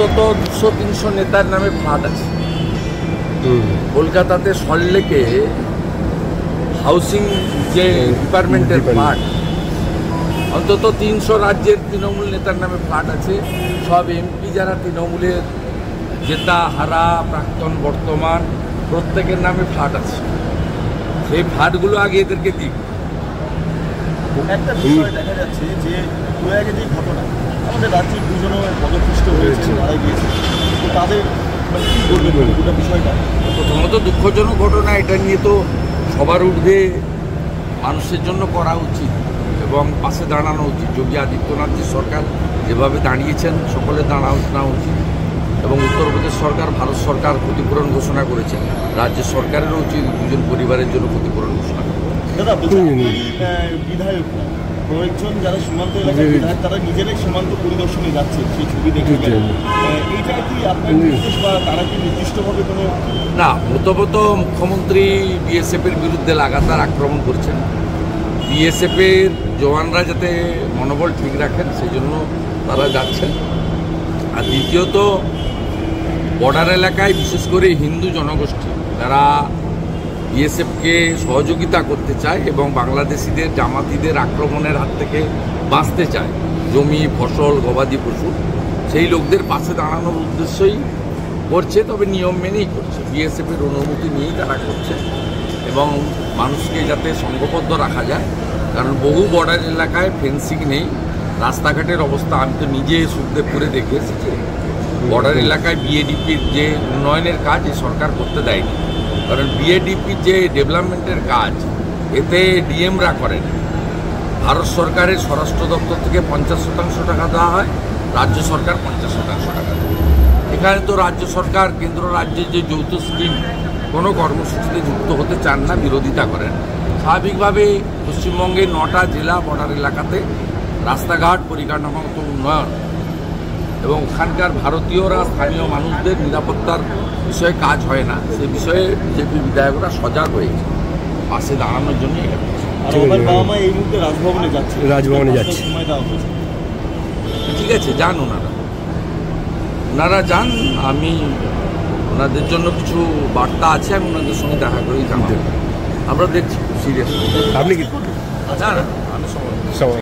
অন্তত 200-300 নেতার নামে ফ্ল্যাট আছে। কলকাতাতে সল্টলেকে হাউসিং যে ডিপার্টমেন্টের ফ্ল্যাট অন্তত 300 রাজ্যের তৃণমূল নেতার নামে ফ্ল্যাট আছে। সব এমপি যারা তৃণমূলের জেতা হারা প্রাক্তন বর্তমান প্রত্যেকের নামে ফ্ল্যাট আছে। সেই ফ্ল্যাটগুলো আগে এদেরকে দিক। একটা বিষয় দেখা যাচ্ছে যে প্রয়াগে যে ঘটনা আমাদের রাজ্যে দুজনও পদপিষ্ট হয়েছে, মারা গিয়েছে, তো তাদের কি বলবেন গোটা বিষয়টা? প্রথমত দুঃখজনক ঘটনা, এটা নিয়ে তো সবার ঊর্ধ্বে মানুষের জন্য করা উচিত এবং পাশে দাঁড়ানো উচিত। যোগী আদিত্যনাথজি সরকার যেভাবে দাঁড়িয়েছেন সকলে দাঁড়ানো উচিত এবং উত্তরপ্রদেশ সরকার, ভারত সরকার ক্ষতিপূরণ ঘোষণা করেছেন। রাজ্য সরকারেরও উচিত দুজন পরিবারের জন্য ক্ষতিপূরণ ঘোষণা করা। দাদা, বিধায়ক কয়েকজন যারা সীমান্ত এলাকার বিধায়ক তারা নিজেরাই সীমান্ত পরিদর্শনে যাচ্ছে, সেই ছবি দেখে এইটা কি আপনার নির্দেশ বা তারা কি নির্দিষ্টভাবে কোনো? না, প্রথমত মুখ্যমন্ত্রী বিএসএফের বিরুদ্ধে লাগাতার আক্রমণ করছেন। বিএসএফের জওয়ানরা যাতে মনোবল ঠিক রাখেন সেই জন্য তারা যাচ্ছেন। আর দ্বিতীয়ত বর্ডার এলাকায় বিশেষ করে হিন্দু জনগোষ্ঠী যারা বিএসএফকে সহযোগিতা করতে চায় এবং বাংলাদেশিদের জামাতিদের আক্রমণের হাত থেকে বাঁচতে চায়, জমি ফসল গবাদি পশু, সেই লোকদের পাশে দাঁড়ানোর উদ্দেশ্যই করছে। তবে নিয়ম মেনেই করছে, বিএসএফের অনুমতি নিয়েই তারা করছে এবং মানুষকে যাতে সংঘবদ্ধ রাখা যায়। কারণ বহু বর্ডার এলাকায় ফেন্সিং নেই, রাস্তাঘাটের অবস্থা আমি তো নিজে সুখদেবপুরে দেখে এসেছি। বর্ডার এলাকায় বিএডিপির যে উন্নয়নের কাজ এই সরকার করতে দেয়নি, কারণ বিএডিপির যে ডেভেলপমেন্টের কাজ এতে ডিএমরা করেন। ভারত সরকারের স্বরাষ্ট্র দপ্তর থেকে 50% টাকা দেওয়া হয়, রাজ্য সরকার 50% টাকা দেয়। এখানে তো রাজ্য সরকার কেন্দ্র রাজ্যের যে যৌথ স্কিম কোনো কর্মসূচিতে যুক্ত হতে চান না, বিরোধিতা করেন। স্বাভাবিকভাবে পশ্চিমবঙ্গের 9টা জেলা বর্ডার এলাকাতে রাস্তাঘাট পরিকাঠামোগত উন্নয়ন এবং ওখানকার ভারতীয়রা স্থানীয় মানুষদের নিরাপত্তার বিষয়ে কাজ হয় না, সে বিষয়ে বিজেপি বিধায়করা সজাগ হয়েছে, পাশে দাঁড়ানোর জন্য। এই মুহূর্তে রাজভবনে যাচ্ছে, ঠিক আছে, যান ওনারা যান। আমি ওনাদের জন্য কিছু বার্তা আছে, আমি ওনাদের সঙ্গে দেখা করেই জানাবো। আমরা দেখছি সিরিয়াস। আপনি কি? আচ্ছা, আমি সময়